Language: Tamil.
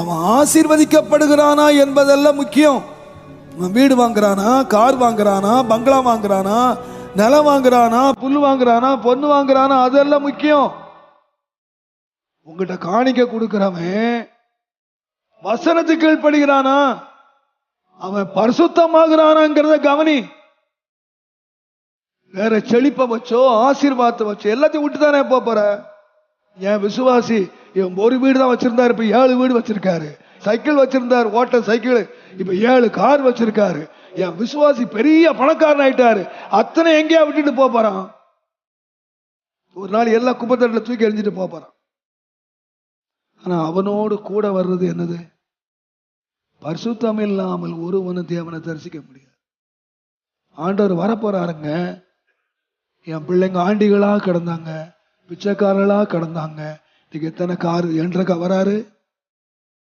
அவன் ஆசீர்வதிக்கப்படுகிறானா என்பதெல்லாம் முக்கியம். அவன் வீடு வாங்குறானா, கார் வாங்குறானா, பங்களா வாங்குறானா, நிலம் வாங்குறானா, புல் வாங்குறானா, பொண்ணு வாங்குறானா, அதெல்லாம் முக்கியம். உங்ககிட்ட காணிக்க கொடுக்கிறவன் வசனத்துக்கு கீழ்ப்படுகிறானா, அவன் பரிசுத்தமாகிறானாங்கிறத கவனி. வேற செழிப்ப வச்சோ ஆசீர்வாதத்தை வச்சோ எல்லாத்தையும் விட்டு தானே போற. என் விசுவாசி ஒரு வீடு தான் வச்சிருந்தாரு, இப்ப 7 வீடு வச்சிருக்காரு. சைக்கிள் வச்சிருந்தாரு, ஓட்ட சைக்கிள், இப்ப 7 கார் வச்சிருக்காரு. என் விசுவாசி பெரிய பணக்காரன் ஆயிட்டாரு. அத்தனை எங்கேயா விட்டுட்டு போறான். ஒரு நாள் எல்லா குப்பத்தட்டில தூக்கி எறிஞ்சிட்டு போறான். ஆனா அவனோடு கூட வர்றது என்னது? பரிசுத்தம் இல்லாமல் ஒருவனு தேவனை தரிசிக்க முடியாது. ஆண்டவர் வரப்போறாருங்க. என் பிள்ளைங்க ஆண்டிகளா கிடந்தாங்க, பிச்சைக்காரர்களா கிடந்தாங்க. இன்னைக்கு எத்தனை கார் என்ற வராரு.